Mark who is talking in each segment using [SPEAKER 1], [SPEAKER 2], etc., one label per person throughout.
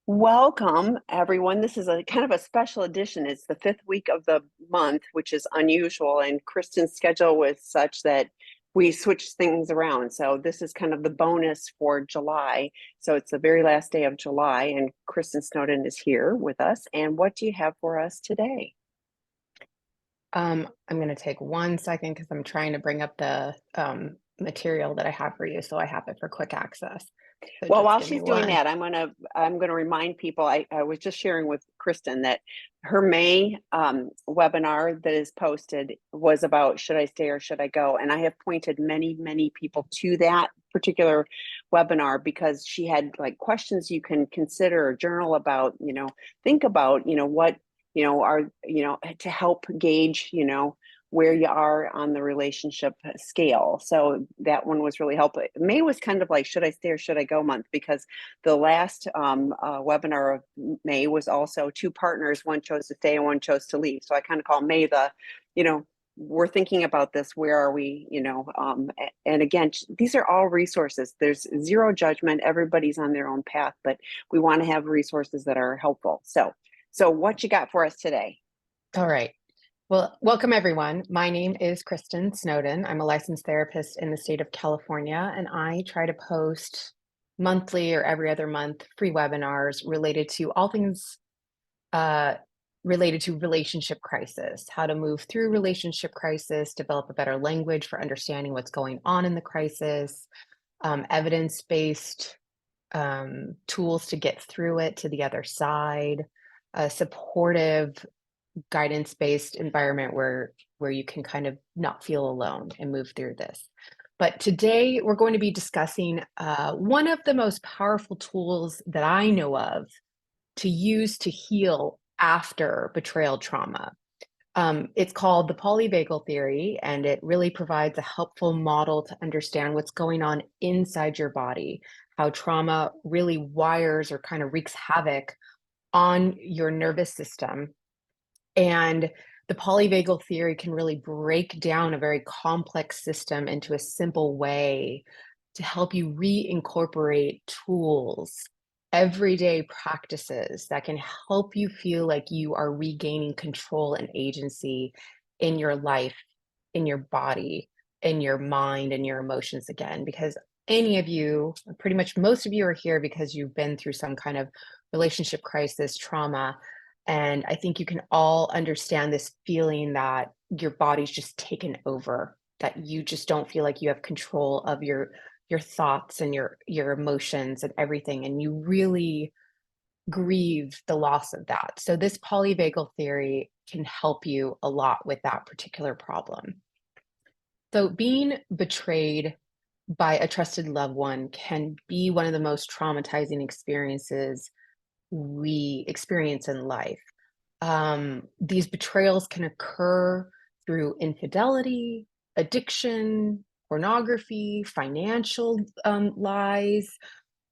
[SPEAKER 1] Welcome, everyone. This is a kind of a special edition. It's the fifth week of the month, which is unusual, and Kristen's schedule was such that we switched things around. So this is kind of the bonus for July. So it's the very last day of July, and Kristin Snowden is here with us. And what do you have for us today?
[SPEAKER 2] I'm going to take 1 second because I'm trying to bring up the material that I have for you, so I have it for quick access. So
[SPEAKER 1] Well,
[SPEAKER 2] just
[SPEAKER 1] while
[SPEAKER 2] give me
[SPEAKER 1] she's doing
[SPEAKER 2] one.
[SPEAKER 1] that, I'm gonna remind people. I was just sharing with Kristen that her May webinar that is posted was about should I stay or should I go, and I have pointed many people to that particular webinar because she had like questions you can consider or journal about. Think about what are to help gauge where you are on the relationship scale. So that one was really helpful. May was kind of like, should I stay or should I go month? Because the last webinar of May was also two partners, one chose to stay and one chose to leave. So I kind of call May we're thinking about this. Where are we? And again, these are all resources. There's zero judgment. Everybody's on their own path, but we want to have resources that are helpful. So what you got for us today?
[SPEAKER 2] All right. Well, welcome everyone. My name is Kristin Snowden. I'm a licensed therapist in the state of California, and I try to post monthly or every other month free webinars related to all things uh, related to relationship crisis, how to move through relationship crisis, develop a better language for understanding what's going on in the crisis, evidence-based tools to get through it to the other side, a supportive guidance-based environment where you can kind of not feel alone and move through this. But today we're going to be discussing one of the most powerful tools that I know of to use to heal after betrayal trauma. It's called the polyvagal theory, and it really provides a helpful model to understand what's going on inside your body, how trauma really wires or kind of wreaks havoc on your nervous system. And the polyvagal theory can really break down a very complex system into a simple way to help you reincorporate tools, everyday practices that can help you feel like you are regaining control and agency in your life, in your body, in your mind, and your emotions again. Because any of you, pretty much most of you, are here because you've been through some kind of relationship crisis, trauma. And I think you can all understand this feeling that your body's just taken over, that you just don't feel like you have control of your thoughts and your emotions and everything, and you really grieve the loss of that. So this polyvagal theory can help you a lot with that particular problem. So being betrayed by a trusted loved one can be one of the most traumatizing experiences we experience in life. These betrayals can occur through infidelity, addiction, pornography, financial lies,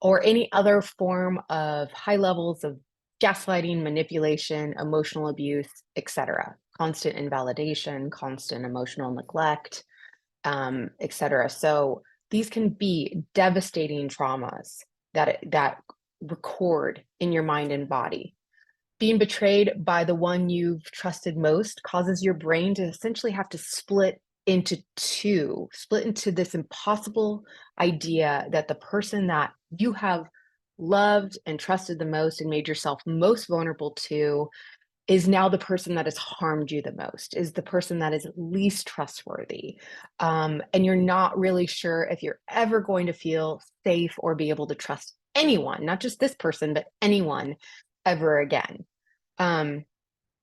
[SPEAKER 2] or any other form of high levels of gaslighting, manipulation, emotional abuse, etc. Constant invalidation, constant emotional neglect, etc. So these can be devastating traumas that record in your mind and body. Being betrayed by the one you've trusted most causes your brain to essentially have to split into this impossible idea that the person that you have loved and trusted the most and made yourself most vulnerable to is now the person that has harmed you the most, is the person that is least trustworthy. And you're not really sure if you're ever going to feel safe or be able to trust anyone, not just this person, but anyone ever again. Um,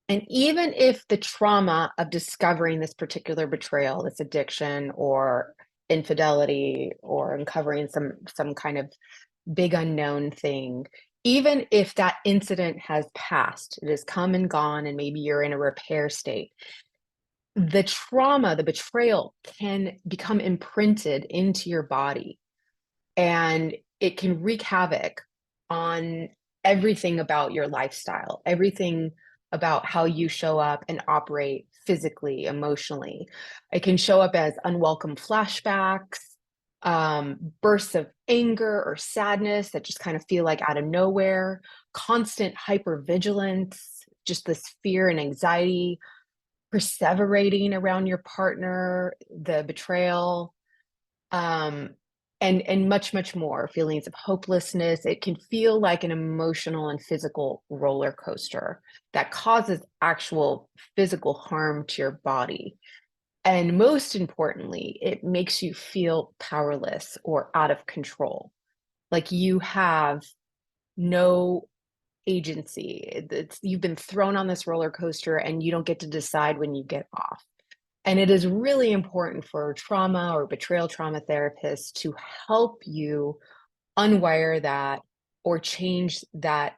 [SPEAKER 2] and even if the trauma of discovering this particular betrayal, this addiction or infidelity, or uncovering some kind of big unknown thing, even if that incident has passed, it has come and gone, and maybe you're in a repair state, the trauma, the betrayal can become imprinted into your body, and it can wreak havoc on everything about your lifestyle, everything about how you show up and operate physically, emotionally. It can show up as unwelcome flashbacks, bursts of anger or sadness that just kind of feel like out of nowhere, constant hypervigilance, just this fear and anxiety, perseverating around your partner, the betrayal, um, and much, much more, feelings of hopelessness. It can feel like an emotional and physical roller coaster that causes actual physical harm to your body. And most importantly, it makes you feel powerless or out of control, like you have no agency. You've been thrown on this roller coaster and you don't get to decide when you get off. And it is really important for trauma or betrayal trauma therapists to help you unwire that or change that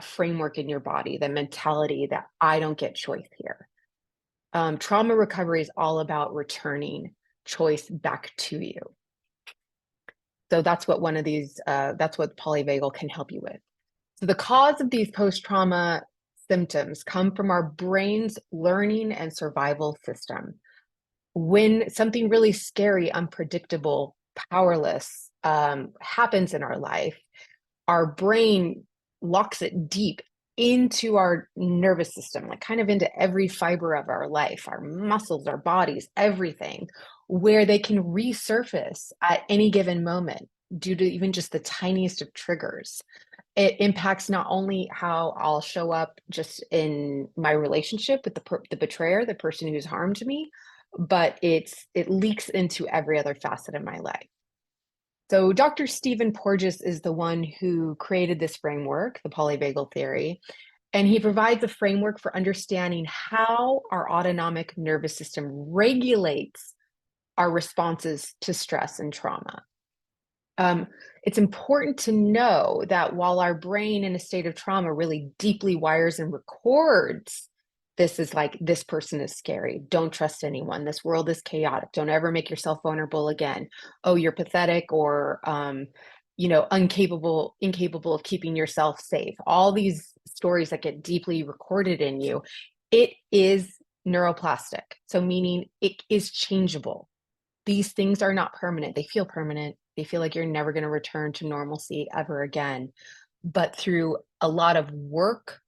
[SPEAKER 2] framework in your body, the mentality that I don't get choice here. Trauma recovery is all about returning choice back to you. So that's what that's what Polyvagal can help you with. So the cause of these post-trauma symptoms come from our brain's learning and survival system. When something really scary, unpredictable, powerless happens in our life, our brain locks it deep into our nervous system, like kind of into every fiber of our life, our muscles, our bodies, everything, where they can resurface at any given moment due to even just the tiniest of triggers. It impacts not only how I'll show up just in my relationship with the betrayer, the person who's harmed me, but it leaks into every other facet of my life. So Dr. Stephen Porges is the one who created this framework, the polyvagal theory, and he provides a framework for understanding how our autonomic nervous system regulates our responses to stress and trauma. It's important to know that while our brain in a state of trauma really deeply wires and records, this is like, this person is scary. Don't trust anyone. This world is chaotic. Don't ever make yourself vulnerable again. Oh, you're pathetic, or, incapable of keeping yourself safe. All these stories that get deeply recorded in you, it is neuroplastic. So meaning it is changeable. These things are not permanent. They feel permanent. They feel like you're never going to return to normalcy ever again. But through a lot of work,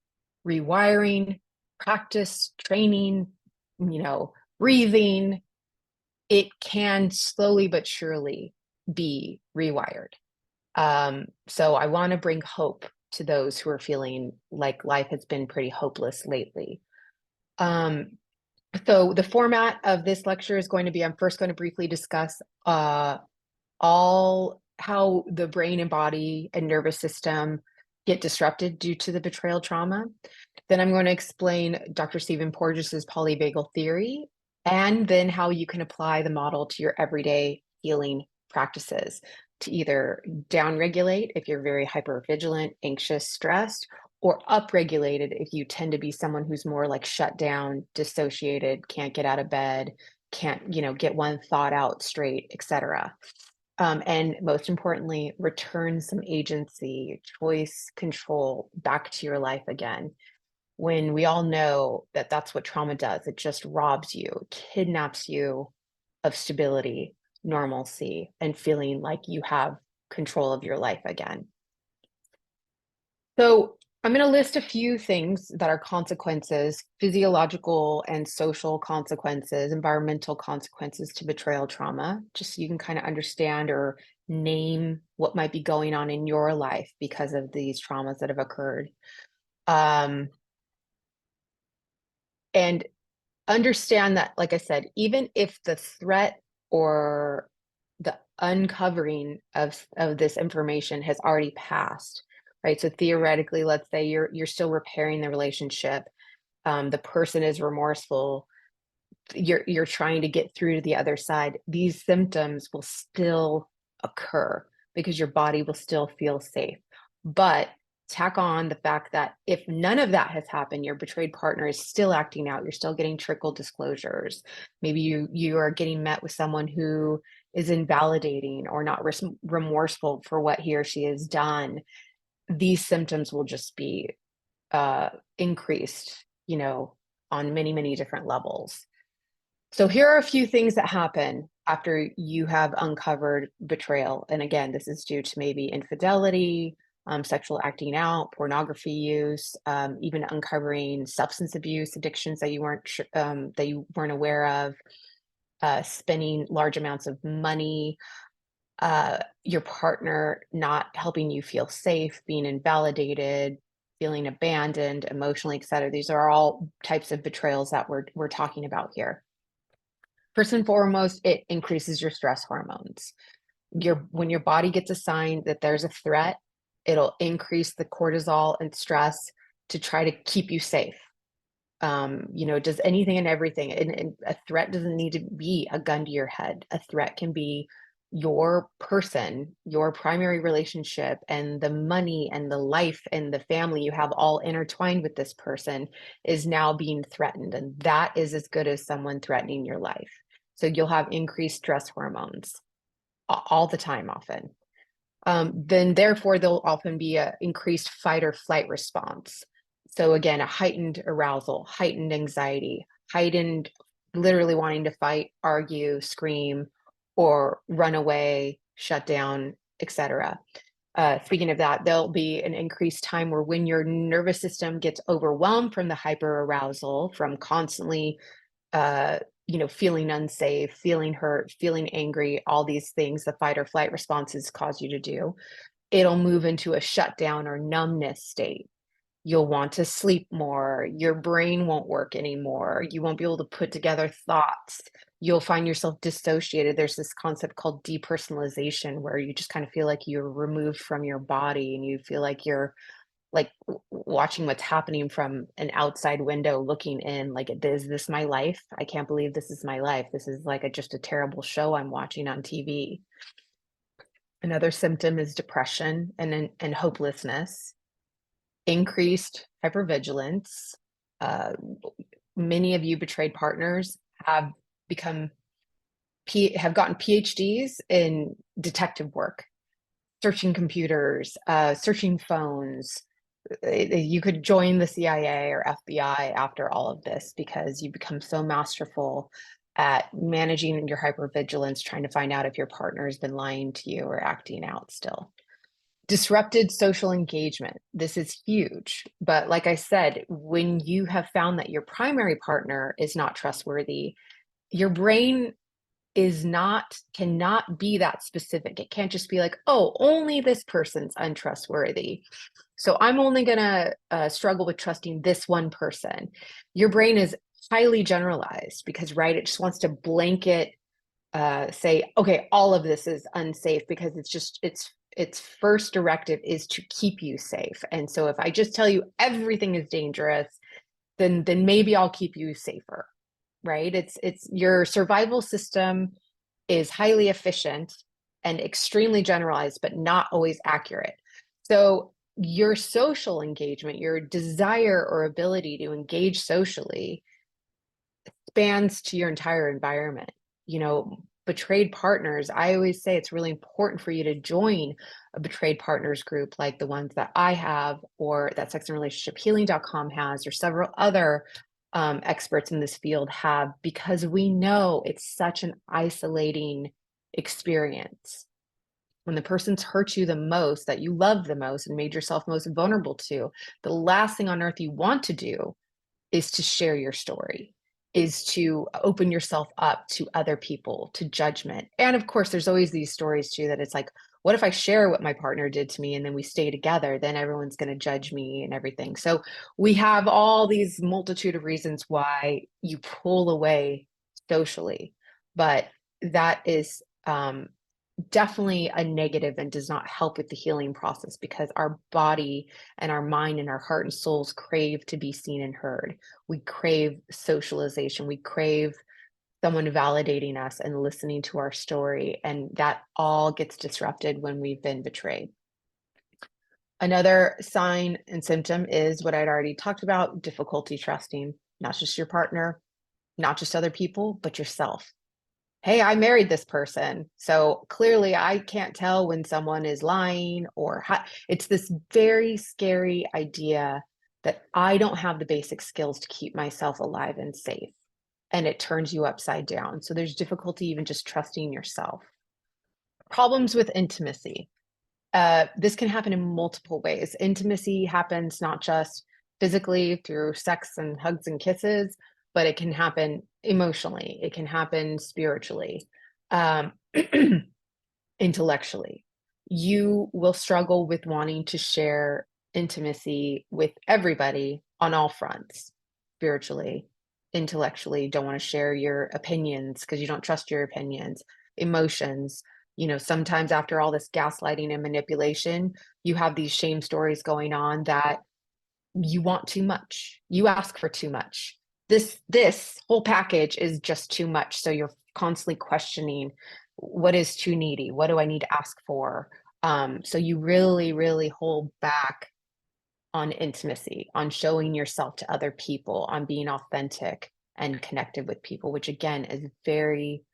[SPEAKER 2] rewiring, practice, training, breathing, it can slowly but surely be rewired. So I want to bring hope to those who are feeling like life has been pretty hopeless lately. So the format of this lecture is going to be, I'm first going to briefly discuss all how the brain and body and nervous system get disrupted due to the betrayal trauma. Then I'm going to explain Dr. Stephen Porges's polyvagal theory, and then how you can apply the model to your everyday healing practices to either downregulate if you're very hypervigilant, anxious, stressed, or upregulated if you tend to be someone who's more like shut down, dissociated, can't get out of bed, can't, get one thought out straight, etc. And most importantly, return some agency, choice, control back to your life again. When we all know that that's what trauma does, it just robs you, kidnaps you of stability, normalcy, and feeling like you have control of your life again. So I'm going to list a few things that are consequences, physiological and social consequences, environmental consequences to betrayal trauma, just so you can kind of understand or name what might be going on in your life because of these traumas that have occurred. And understand that, like I said, even if the threat or the uncovering of this information has already passed, right? So theoretically, let's say you're still repairing the relationship. The person is remorseful. You're trying to get through to the other side. These symptoms will still occur because your body will still feel safe. But tack on the fact that if none of that has happened, your betrayed partner is still acting out, you're still getting trickle disclosures. Maybe you are getting met with someone who is invalidating or not remorseful for what he or she has done. These symptoms will just be increased, on many, many different levels. So here are a few things that happen after you have uncovered betrayal. And again, this is due to maybe infidelity, sexual acting out, pornography use, even uncovering substance abuse addictions that you weren't aware of, spending large amounts of money, your partner not helping you feel safe, being invalidated, feeling abandoned emotionally, etc. These are all types of betrayals that we're talking about here. First and foremost, it increases your stress hormones. When your body gets a sign that there's a threat, it'll increase the cortisol and stress to try to keep you safe. Does anything and everything. And a threat doesn't need to be a gun to your head. A threat can be your person, your primary relationship, and the money and the life and the family you have all intertwined with this person is now being threatened. And that is as good as someone threatening your life. So you'll have increased stress hormones all the time, often. Then therefore, there'll often be an increased fight or flight response. So again, a heightened arousal, heightened anxiety, heightened literally wanting to fight, argue, scream, or run away, shut down, etc. Speaking of that, there'll be an increased time where when your nervous system gets overwhelmed from the hyperarousal, from constantly feeling unsafe, feeling hurt, feeling angry, all these things the fight or flight responses cause you to do, it'll move into a shutdown or numbness state. You'll want to sleep more. Your brain won't work anymore. You won't be able to put together thoughts. You'll find yourself dissociated. There's this concept called depersonalization, where you just kind of feel like you're removed from your body and you feel like you're like watching what's happening from an outside window looking in, like, is this my life? I can't believe this is my life. This is like just a terrible show I'm watching on TV. Another symptom is depression and hopelessness, increased hypervigilance. Many of you betrayed partners have gotten PhDs in detective work, searching computers, searching phones. You could join the CIA or FBI after all of this, because you become so masterful at managing your hypervigilance, trying to find out if your partner has been lying to you or acting out still. Disrupted social engagement. This is huge. But like I said, when you have found that your primary partner is not trustworthy, your brain cannot be that specific. It can't just be like, oh, only this person's untrustworthy, so I'm only gonna struggle with trusting this one person. Your brain is highly generalized because, right, it just wants to blanket say, okay, all of this is unsafe, because its first directive is to keep you safe. And so if I just tell you everything is dangerous, then maybe I'll keep you safer, right? It's your survival system is highly efficient and extremely generalized, but not always accurate. So your social engagement, your desire or ability to engage socially, spans to your entire environment. Betrayed partners, I always say it's really important for you to join a betrayed partners group like the ones that I have, or that sexandrelationshiphealing.com has, or several other experts in this field have, because we know it's such an isolating experience. When the person's hurt you the most, that you love the most and made yourself most vulnerable to, the last thing on earth you want to do is to share your story, is to open yourself up to other people, to judgment. And of course, there's always these stories too, that it's like, what if I share what my partner did to me and then we stay together? Then everyone's going to judge me and everything. So we have all these multitude of reasons why you pull away socially, but that is definitely a negative and does not help with the healing process, because our body and our mind and our heart and souls crave to be seen and heard. We crave socialization. We crave someone validating us and listening to our story. And that all gets disrupted when we've been betrayed. Another sign and symptom is what I'd already talked about: difficulty trusting, not just your partner, not just other people, but yourself. Hey, I married this person, so clearly I can't tell when someone is lying, or it's this very scary idea that I don't have the basic skills to keep myself alive and safe. and it turns you upside down. So there's difficulty even just trusting yourself. Problems with intimacy. This can happen in multiple ways. Intimacy happens not just physically through sex and hugs and kisses, but it can happen emotionally. It can happen spiritually, intellectually. You will struggle with wanting to share intimacy with everybody on all fronts, spiritually, intellectually, don't want to share your opinions because you don't trust your opinions, emotions. Sometimes after all this gaslighting and manipulation, you have these shame stories going on that you want too much. You ask for too much. This whole package is just too much. So you're constantly questioning, what is too needy? What do I need to ask for? So you really, really hold back on intimacy, on showing yourself to other people, on being authentic and connected with people, which again is very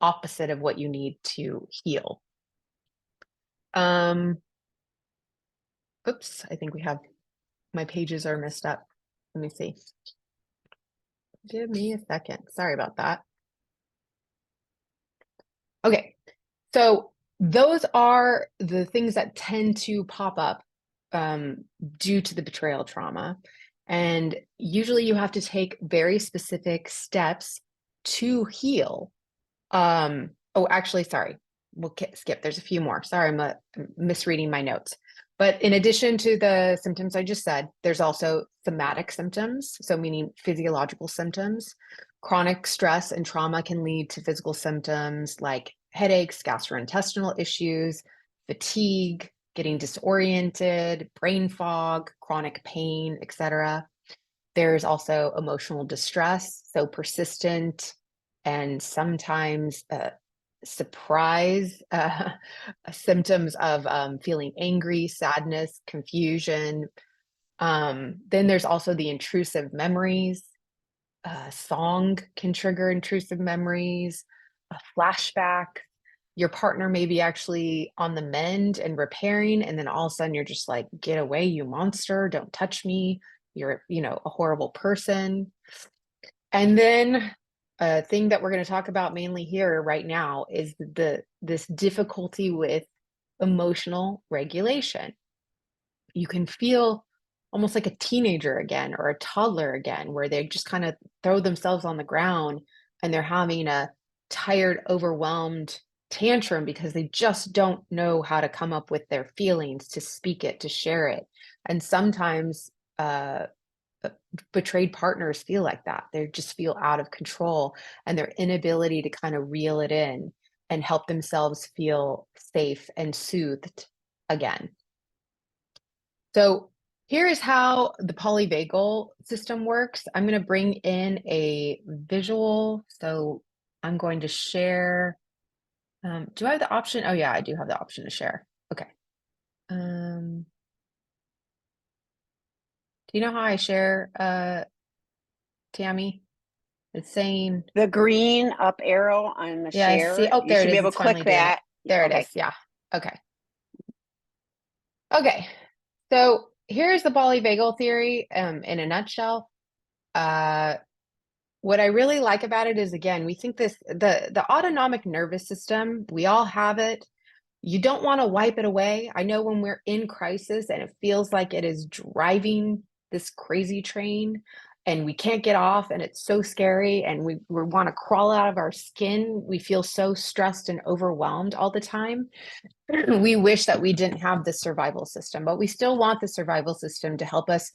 [SPEAKER 2] opposite of what you need to heal. Oops, I think my pages are messed up. Let me see. Give me a second. Sorry about that. Okay, so those are the things that tend to pop up due to the betrayal trauma. And usually you have to take very specific steps to heal. Oh, actually, sorry, we'll skip. There's a few more. Sorry, I'm misreading my notes. But in addition to the symptoms I just said, there's also somatic symptoms, so meaning physiological symptoms. Chronic stress and trauma can lead to physical symptoms like headaches, gastrointestinal issues, fatigue, getting disoriented, brain fog, chronic pain, etc. There's also emotional distress, so persistent and sometimes surprise symptoms of feeling angry, sadness, confusion. Then there's also the intrusive memories. Song can trigger intrusive memories, a flashback. Your partner may be actually on the mend and repairing, and then all of a sudden you're just like, get away, you monster, don't touch me. You're, a horrible person. And then a thing that we're going to talk about mainly here right now is this difficulty with emotional regulation. You can feel almost like a teenager again or a toddler again, where they just kind of throw themselves on the ground and they're having a tired, overwhelmed tantrum because they just don't know how to come up with their feelings, to speak it, to share it. And sometimes betrayed partners feel like that. They just feel out of control, and their inability to kind of reel it in and help themselves feel safe and soothed again. So here is how the polyvagal system works. I'm going to bring in a visual. So I'm going to share. Do I have the option? Oh yeah, I do have the option to share. Okay. Do you know how I share, Tammy? It's saying
[SPEAKER 1] The green up arrow on the
[SPEAKER 2] yeah,
[SPEAKER 1] share.
[SPEAKER 2] see. Oh,
[SPEAKER 1] You
[SPEAKER 2] there
[SPEAKER 1] should
[SPEAKER 2] it
[SPEAKER 1] be
[SPEAKER 2] is.
[SPEAKER 1] able
[SPEAKER 2] It's
[SPEAKER 1] to click
[SPEAKER 2] finally doing it.
[SPEAKER 1] that.
[SPEAKER 2] There
[SPEAKER 1] Okay.
[SPEAKER 2] it is. Yeah. Okay. Okay. So here's the polyvagal theory in a nutshell. What I really like about it is, again, we think the autonomic nervous system, we all have it. You don't want to wipe it away. I know when we're in crisis and it feels like it is driving this crazy train and we can't get off and it's so scary and we want to crawl out of our skin. We feel so stressed and overwhelmed all the time. We wish that we didn't have this survival system, but we still want the survival system to help us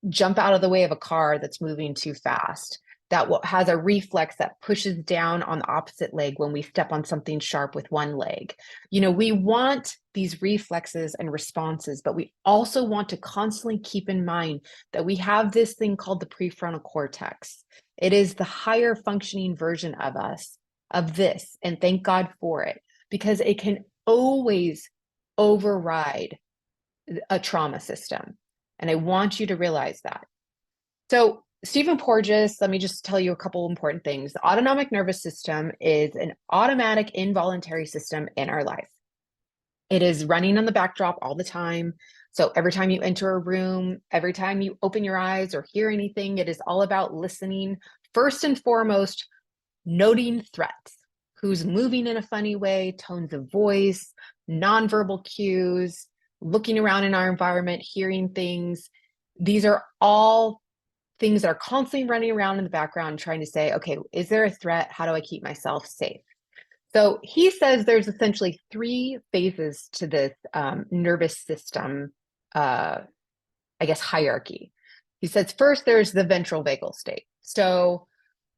[SPEAKER 2] jump out of the way of a car that's moving too fast, that has a reflex that pushes down on the opposite leg when we step on something sharp with one leg. We want these reflexes and responses, but we also want to constantly keep in mind that we have this thing called the prefrontal cortex. It is the higher functioning version of us, of this, and thank God for it, because it can always override a trauma system. And I want you to realize that. So Stephen Porges, let me just tell you a couple important things. The autonomic nervous system is an automatic involuntary system in our life. It is running on the backdrop all the time. So every time you enter a room, every time you open your eyes or hear anything, it is all about listening. First and foremost, noting threats. Who's moving in a funny way, tones of voice, nonverbal cues, looking around in our environment, hearing things. These are all things that are constantly running around in the background trying to say, okay, is there a threat? How do I keep myself safe? So he says there's essentially 3 phases to this nervous system, I guess, hierarchy. He says first there's the ventral vagal state. So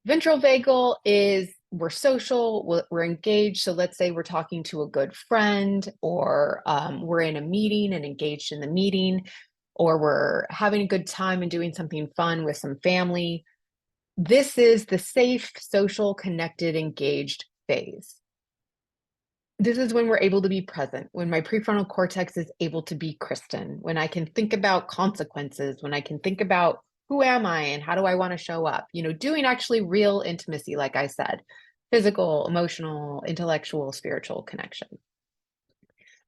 [SPEAKER 2] ventral vagal is we're social, we're engaged. So let's say we're talking to a good friend, or we're in a meeting and engaged in the meeting, or we're having a good time and doing something fun with some family. This is the safe, social, connected, engaged phase. This is when we're able to be present, when my prefrontal cortex is able to be Kristin, when I can think about consequences, when I can think about who am I and how do I want to show up, doing actually real intimacy, like I said, physical, emotional, intellectual, spiritual connection.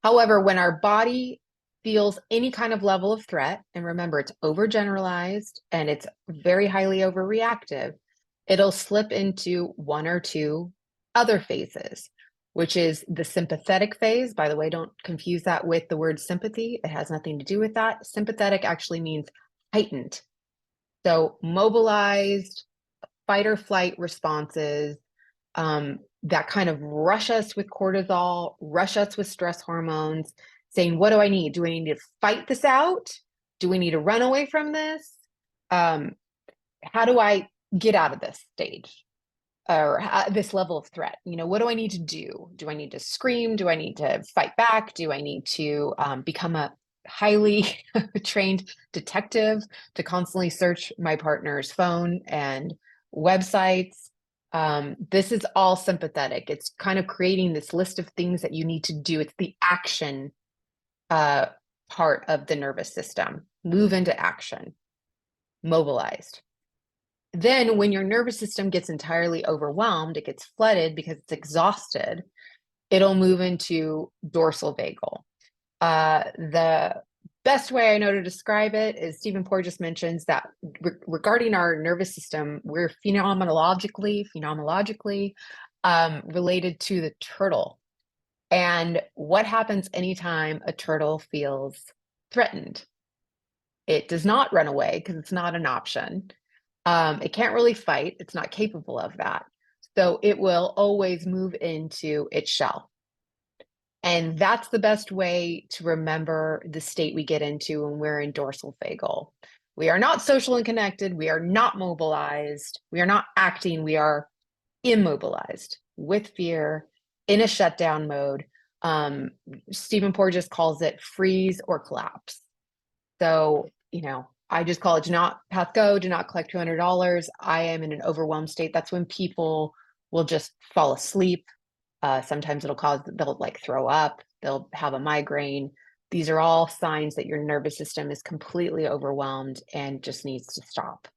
[SPEAKER 2] However, when our body feels any kind of level of threat, and remember, it's overgeneralized and it's very highly overreactive, it'll slip into 1 or 2 other phases, which is the sympathetic phase. By the way, don't confuse that with the word sympathy. It has nothing to do with that. Sympathetic actually means heightened. So mobilized, fight or flight responses that kind of rush us with cortisol, rush us with stress hormones, saying, what do I need? Do I need to fight this out? Do we need to run away from this? How do I get out of this stage? Or this level of threat? What do I need to do? Do I need to scream? Do I need to fight back? Do I need to become a highly trained detective to constantly search my partner's phone and websites? This is all sympathetic. It's kind of creating this list of things that you need to do. It's the action part of the nervous system. Move into action, mobilized. Then when your nervous system gets entirely overwhelmed, it gets flooded because it's exhausted, it'll move into dorsal vagal. The best way I know to describe it is Stephen Porges mentions that regarding our nervous system, we're phenomenologically related to the turtle. And what happens anytime a turtle feels threatened? It does not run away because it's not an option. It can't really fight. It's not capable of that. So it will always move into its shell. And that's the best way to remember the state we get into when we're in dorsal vagal. We are not social and connected. We are not mobilized. We are not acting. We are immobilized with fear in a shutdown mode. Stephen Porges calls it freeze or collapse. So, I just call it do not pass go, do not collect $200. I am in an overwhelmed state. That's when people will just fall asleep. Sometimes they'll like throw up, they'll have a migraine. These are all signs that your nervous system is completely overwhelmed and just needs to stop.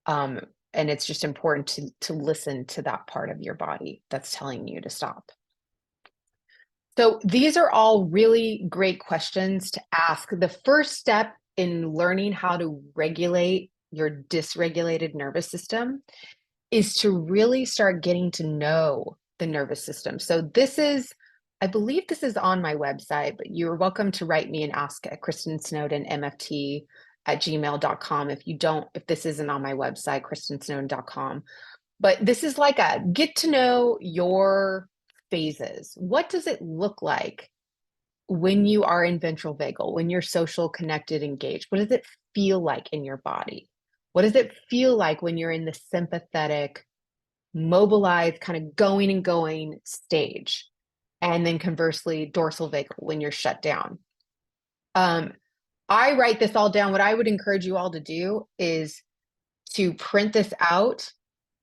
[SPEAKER 2] And it's just important to listen to that part of your body that's telling you to stop. So these are all really great questions to ask. The first step in learning how to regulate your dysregulated nervous system is to really start getting to know the nervous system. So I believe this is on my website, but you're welcome to write me and ask at Kristin Snowden, MFT @gmail.com. If this isn't on my website, kristinsnowden.com. But this is like a get to know your phases. What does it look like when you are in ventral vagal, when you're social, connected, engaged? What does it feel like in your body? What does it feel like when you're in the sympathetic, mobilized, kind of going stage? And then conversely, dorsal vagal, when you're shut down. I write this all down. What I would encourage you all to do is to print this out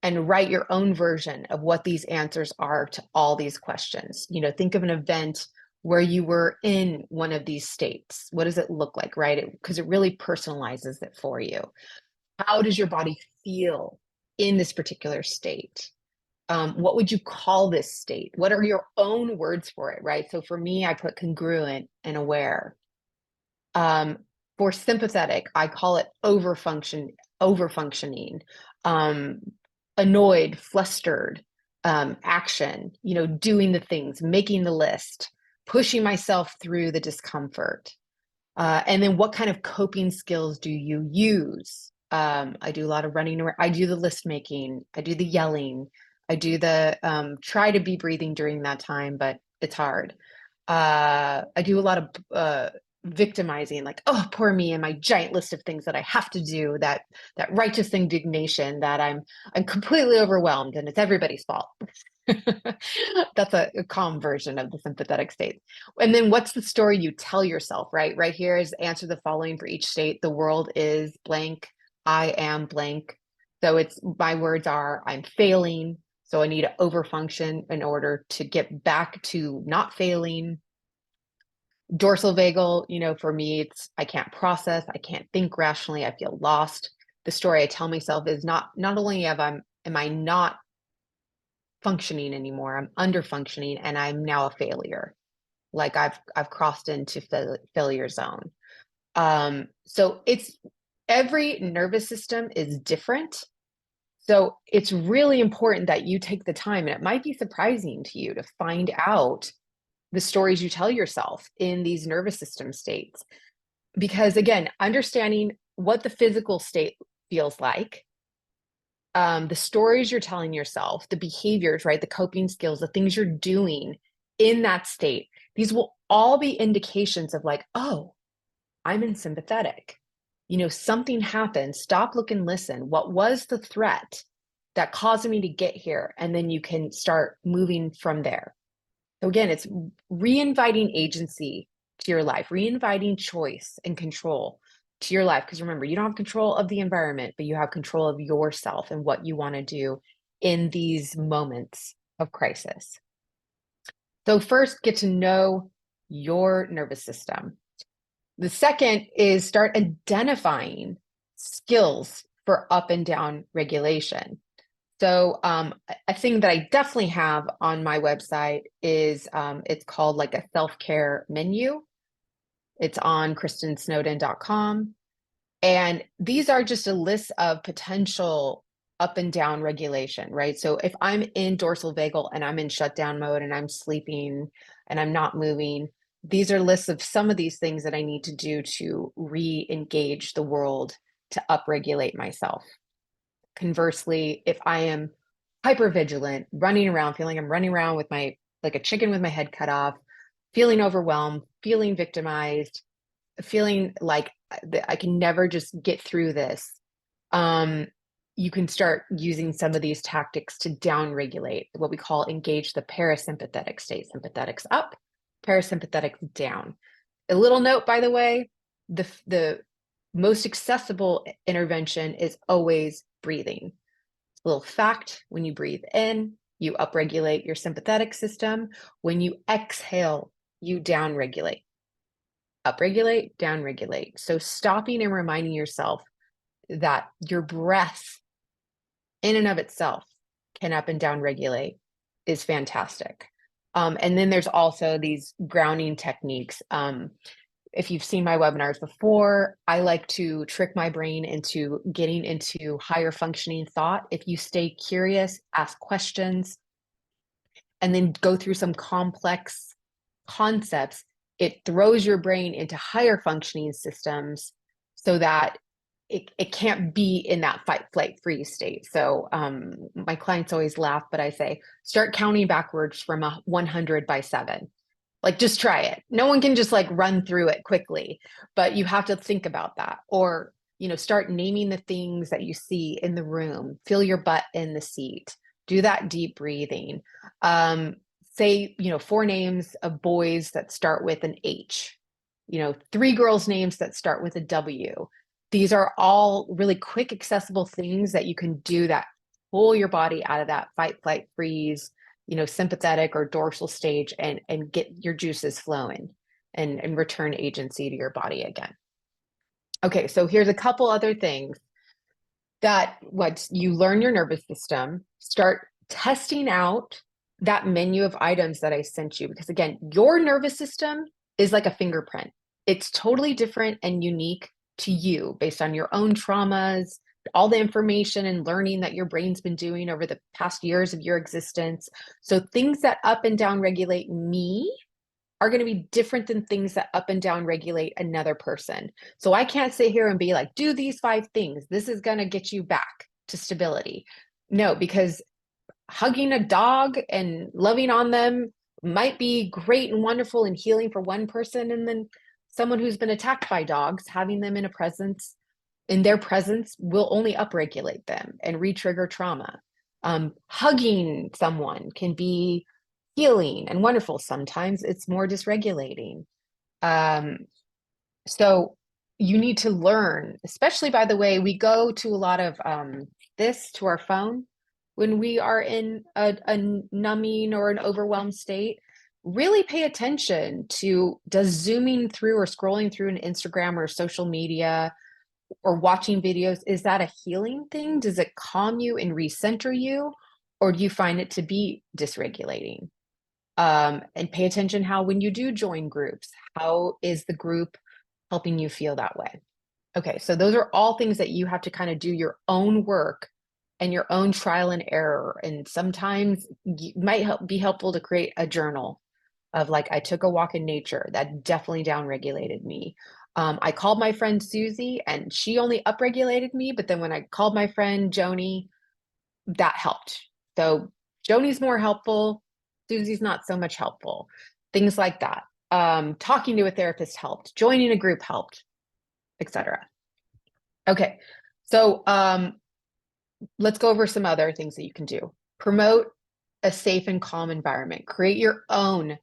[SPEAKER 2] and write your own version of what these answers are to all these questions. Think of an event where you were in one of these states. What does it look like, right? Because it really personalizes it for you. How does your body feel in this particular state? What would you call this state? What are your own words for it, right? So for me, I put congruent and aware. For sympathetic, I call it overfunctioning, um, annoyed, flustered, action, doing the things, making the list, pushing myself through the discomfort. And then what kind of coping skills do you use? I do a lot of running around. I do the list making. I do the yelling. I do the try to be breathing during that time, but it's hard. I do a lot of victimizing, like, oh, poor me, and my giant list of things that I have to do, that righteous indignation that I'm completely overwhelmed and it's everybody's fault. That's a calm version of the sympathetic state. And then what's the story you tell yourself, right? Right here is answer the following for each state. The world is blank. I am blank. So it's my words are I'm failing. So I need to overfunction in order to get back to not failing. Dorsal vagal, for me, it's I can't process, I can't think rationally, I feel lost. The story I tell myself is not only am I not functioning anymore, I'm under functioning and I'm now a failure. Like I've crossed into failure zone. So it's every nervous system is different. So it's really important that you take the time, and it might be surprising to you to find out the stories you tell yourself in these nervous system states. Because again, understanding what the physical state feels like, the stories you're telling yourself, the behaviors, right? The coping skills, the things you're doing in that state, these will all be indications of like, oh, I'm in sympathetic. Something happened. Stop, look, and listen. What was the threat that caused me to get here? And then you can start moving from there. So again, it's re-inviting agency to your life, re-inviting choice and control to your life. Because remember, you don't have control of the environment, but you have control of yourself and what you want to do in these moments of crisis. So first, get to know your nervous system. The second is start identifying skills for up and down regulation. So a thing that I definitely have on my website is it's called like a self-care menu. It's on kristinsnowden.com. And these are just a list of potential up and down regulation, right? So if I'm in dorsal vagal and I'm in shutdown mode and I'm sleeping and I'm not moving, these are lists of some of these things that I need to do to re-engage the world to upregulate myself. Conversely, if I am hypervigilant, running around, feeling I'm running around with like a chicken with my head cut off, feeling overwhelmed, feeling victimized, feeling like I can never just get through this, you can start using some of these tactics to downregulate, what we call engage the parasympathetic state. Sympathetics up, parasympathetics down. A little note, by the way, the most accessible intervention is always breathing. A little fact, when you breathe in, you upregulate your sympathetic system. When you exhale, you downregulate. Upregulate, downregulate. So stopping and reminding yourself that your breath in and of itself can up and down regulate is fantastic. And then there's also these grounding techniques. If you've seen my webinars before, I like to trick my brain into getting into higher functioning thought. If you stay curious, ask questions, and then go through some complex concepts, it throws your brain into higher functioning systems so that it can't be in that fight, flight, freeze state. So my clients always laugh, but I say, start counting backwards from 100 by 7. Like, just try it. No one can just like run through it quickly, but you have to think about that. Or, start naming the things that you see in the room. Feel your butt in the seat. Do that deep breathing. Say, 4 names of boys that start with an H. 3 girls' names that start with a W. These are all really quick, accessible things that you can do that pull your body out of that fight, flight, freeze, sympathetic or dorsal stage and get your juices flowing and return agency to your body again. Okay, so here's a couple other things that once you learn your nervous system, start testing out that menu of items that I sent you, because again, your nervous system is like a fingerprint. It's totally different and unique to you based on your own traumas, all the information and learning that your brain's been doing over the past years of your existence. So things that up and down regulate me are going to be different than things that up and down regulate another person. So I can't sit here and be like, do these 5 things. This is going to get you back to stability. No, because hugging a dog and loving on them might be great and wonderful and healing for one person. And then someone who's been attacked by dogs, having them in their presence will only upregulate them and re-trigger trauma. Hugging someone can be healing and wonderful. Sometimes it's more dysregulating. So you need to learn, especially, by the way, we go to a lot of this to our phone when we are in a numbing or an overwhelmed state. Really pay attention to, does zooming through or scrolling through an Instagram or social media or watching videos, is that a healing thing? Does it calm you and recenter you? Or do you find it to be dysregulating? And pay attention how, when you do join groups, how is the group helping you feel that way? Okay, so those are all things that you have to kind of do your own work and your own trial and error. And sometimes it might be helpful to create a journal of, like, I took a walk in nature. That definitely downregulated me. I called my friend Susie and she only upregulated me. But then when I called my friend Joni, that helped. So Joni's more helpful. Susie's not so much helpful. Things like that. Talking to a therapist helped. Joining a group helped, etc. Okay, so let's go over some other things that you can do. Promote a safe and calm environment. Create your own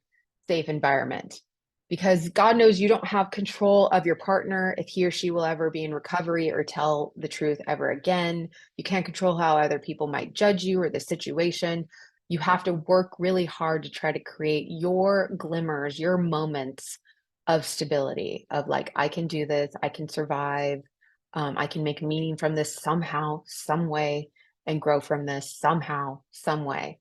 [SPEAKER 2] safe environment, because God knows you don't have control of your partner if he or she will ever be in recovery or tell the truth ever again. You can't control how other people might judge you or the situation. You have to work really hard to try to create your glimmers, your moments of stability, of like, I can do this, I can survive, I can make meaning from this somehow, some way, and grow from this somehow, some way.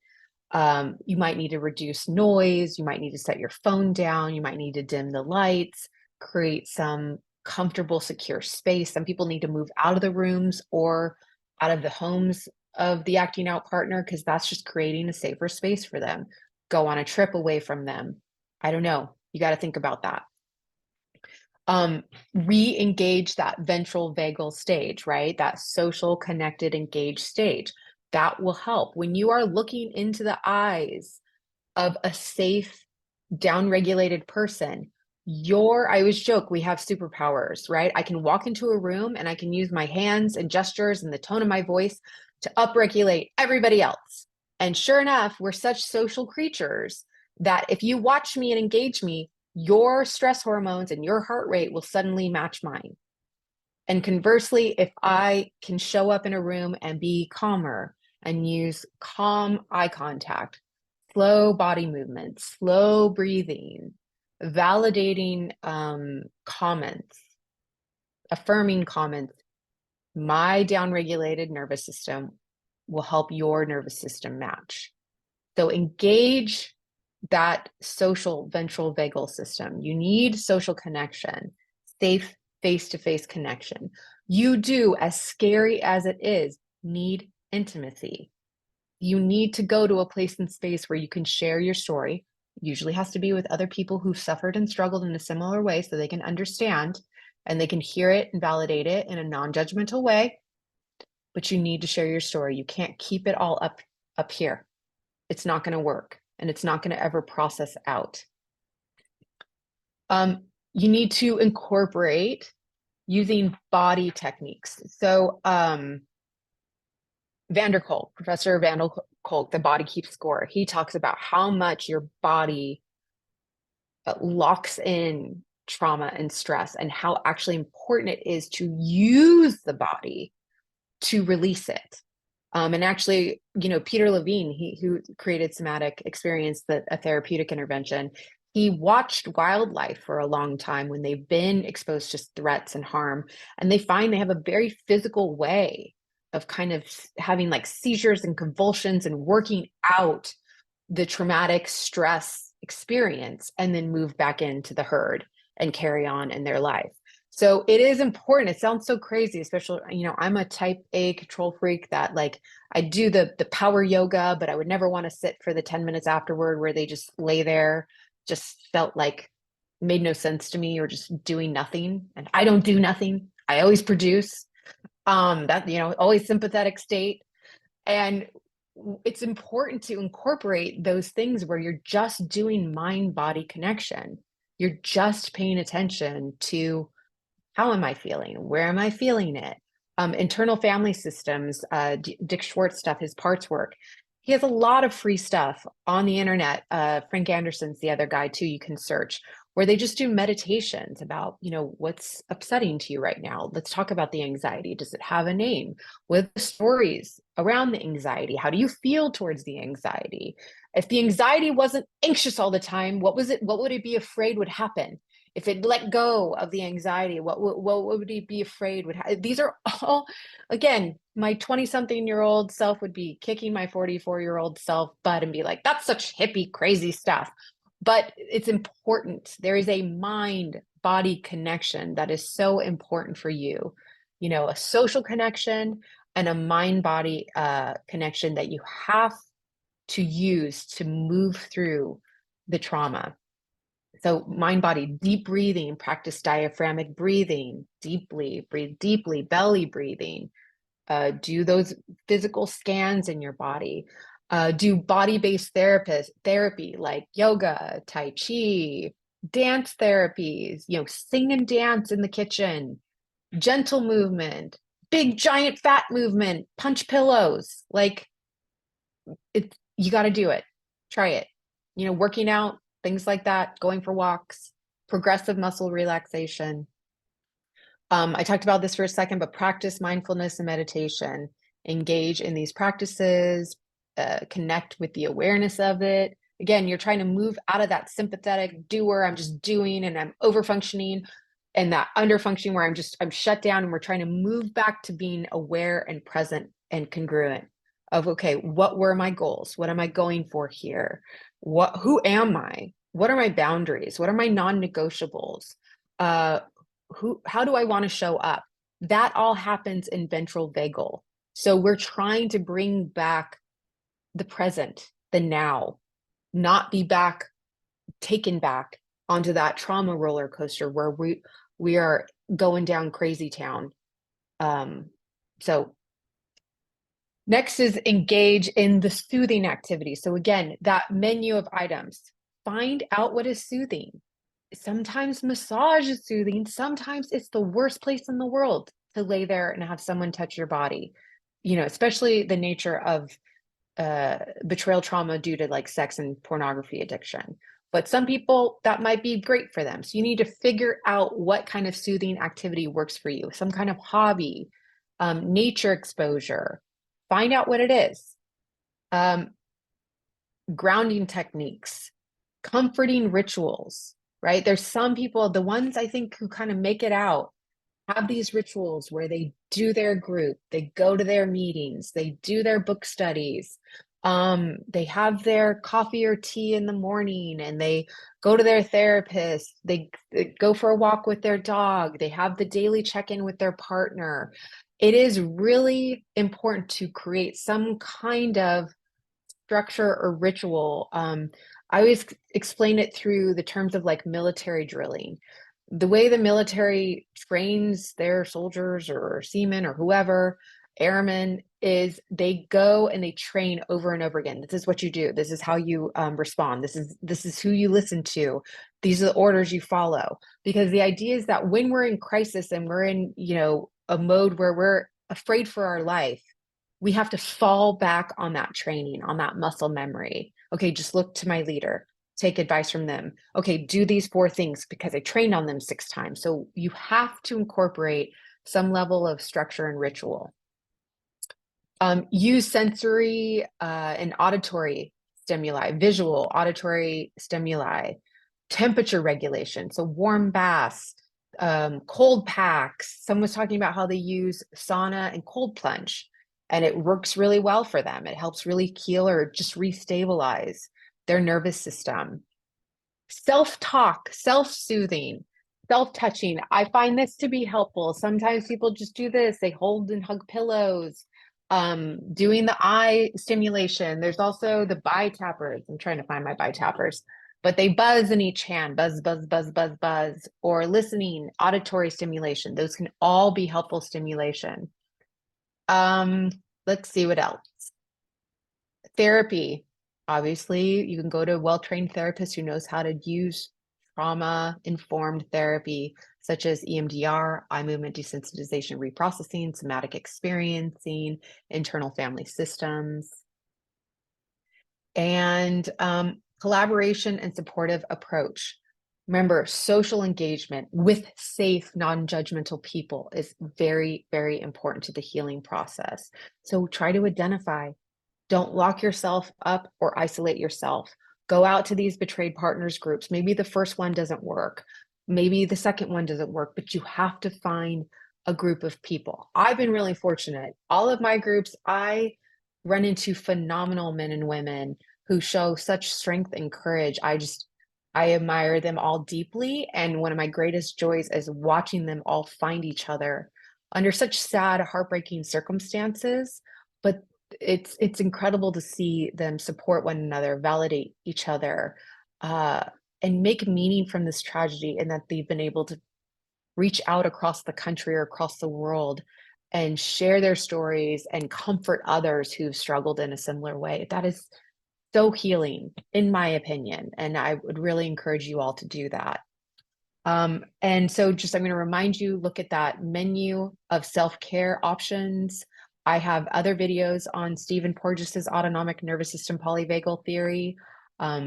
[SPEAKER 2] You might need to reduce noise. You might need to set your phone down. You might need to dim the lights, create some comfortable, secure space. Some people need to move out of the rooms or out of the homes of the acting out partner, because that's just creating a safer space for them. Go on a trip away from them. I don't know. You got to think about that. Re-engage that ventral vagal stage, right? That social, connected, engaged stage. That will help. When you are looking into the eyes of a safe, downregulated person, I always joke, we have superpowers, right? I can walk into a room and I can use my hands and gestures and the tone of my voice to upregulate everybody else. And sure enough, we're such social creatures that if you watch me and engage me, your stress hormones and your heart rate will suddenly match mine. And conversely, if I can show up in a room and be calmer and use calm eye contact, slow body movements, slow breathing, validating comments, affirming comments, my downregulated nervous system will help your nervous system match. So engage that social ventral vagal system. You need social connection, safe face-to-face connection. You do, as scary as it is, need intimacy. You need to go to a place and space where you can share your story. It usually has to be with other people who've suffered and struggled in a similar way, so they can understand and they can hear it and validate it in a non-judgmental way. But you need to share your story. You can't keep it all up here. It's not going to work, and it's not going to ever process out. You need to incorporate using body techniques. So Professor Van der Kolk, The Body Keeps Score, he talks about how much your body locks in trauma and stress, and how actually important it is to use the body to release it. And actually, Peter Levine, who created somatic experience, a therapeutic intervention, he watched wildlife for a long time when they've been exposed to threats and harm, and they find they have a very physical way kind of having like seizures and convulsions and working out the traumatic stress experience, and then move back into the herd and carry on in their life. So it is important. It sounds so crazy, especially, I'm a type A control freak that like I do the power yoga, but I would never want to sit for the 10 minutes afterward where they just lay there. Just felt like made no sense to me, or just doing nothing. And I don't do nothing. I always produce. That, always sympathetic state. And it's important to incorporate those things where you're just doing mind-body connection. You're just paying attention to, how am I feeling? Where am I feeling it? Internal family systems, Dick Schwartz stuff, his parts work. He has a lot of free stuff on the internet. Frank Anderson's the other guy too, you can search, where they just do meditations about, what's upsetting to you right now. Let's talk about the anxiety. Does it have a name? What are the stories around the anxiety? How do you feel towards the anxiety? If the anxiety wasn't anxious all the time, what would it be afraid would happen? If it let go of the anxiety, what would it be afraid would happen? These are all, again, my 20-something-year-old self would be kicking my 44-year-old self butt and be like, that's such hippie, crazy stuff. But it's important. There is a mind-body connection that is so important for you. A social connection and a mind-body connection that you have to use to move through the trauma. So mind, body, deep breathing, practice diaphragmatic breathing, breathe deeply, belly breathing, do those physical scans in your body, do body-based therapy like yoga, Tai Chi, dance therapies, sing and dance in the kitchen, gentle movement, big giant fat movement, punch pillows. Like you got to do it. Try it. Working out, things like that, going for walks, progressive muscle relaxation. I talked about this for a second, but practice mindfulness and meditation. Engage in these practices, connect with the awareness of it. Again, you're trying to move out of that sympathetic doer, I'm just doing and I'm over functioning, and that under functioning where I'm shut down, and we're trying to move back to being aware and present and congruent of, okay, what were my goals? What am I going for here? Who am I? What are my boundaries? What are my non-negotiables? How do I want to show up? That all happens in ventral vagal. So we're trying to bring back the present, the now, not be taken back onto that trauma roller coaster where we are going down crazy town. So next is engage in the soothing activity. So again, that menu of items, find out what is soothing. Sometimes massage is soothing. Sometimes it's the worst place in the world to lay there and have someone touch your body, especially the nature of betrayal trauma due to like sex and pornography addiction. But some people, that might be great for them. So you need to figure out what kind of soothing activity works for you. Some kind of hobby, nature exposure. Find out what it is. Grounding techniques, comforting rituals, right? There's some people, the ones I think who kind of make it out, have these rituals where they do their group, they go to their meetings, they do their book studies, they have their coffee or tea in the morning, and they go to their therapist, they go for a walk with their dog, they have the daily check-in with their partner. It is really important to create some kind of structure or ritual. I always explain it through the terms of like military drilling. The way the military trains their soldiers or seamen or whoever, airmen, is they go and they train over and over again. This is what you do. This is how you respond. This is who you listen to. These are the orders you follow. Because the idea is that when we're in crisis and we're in, a mode where we're afraid for our life, we have to fall back on that training, on that muscle memory. Okay, just look to my leader, take advice from them. Okay, do these 4 things because I trained on them 6 times. So you have to incorporate some level of structure and ritual. Use sensory and auditory stimuli, visual, auditory stimuli, temperature regulation. So warm baths, cold packs. Someone was talking about how they use sauna and cold plunge. and it works really well for them. It helps really heal or just restabilize their nervous system. Self-talk, self-soothing, self-touching. I find this to be helpful. Sometimes people just do this. They hold and hug pillows. Doing the eye stimulation. There's also the bi tappers. I'm trying to find my bi tappers, but they buzz in each hand, buzz, buzz, buzz, buzz, buzz, or listening, auditory stimulation. Those can all be helpful stimulation. Let's see what else. Therapy. Obviously, you can go to a well-trained therapist who knows how to use trauma-informed therapy, such as EMDR, eye movement desensitization reprocessing, somatic experiencing, internal family systems, and collaboration and supportive approach. Remember, social engagement with safe, non-judgmental people is very, very important to the healing process. So try to identify. Don't lock yourself up or isolate yourself. Go out to these betrayed partners groups. Maybe the first one doesn't work. Maybe the second one doesn't work, but you have to find a group of people. I've been really fortunate. All of my groups, I run into phenomenal men and women who show such strength and courage. I admire them all deeply. And one of my greatest joys is watching them all find each other under such sad, heartbreaking circumstances. But it's incredible to see them support one another, validate each other, and make meaning from this tragedy, and that they've been able to reach out across the country or across the world and share their stories and comfort others who've struggled in a similar way. That is so healing, in my opinion, and I would really encourage you all to do that. And so just, I'm going to remind you, look at that menu of self-care options. I have other videos on Stephen Porges's autonomic nervous system polyvagal theory.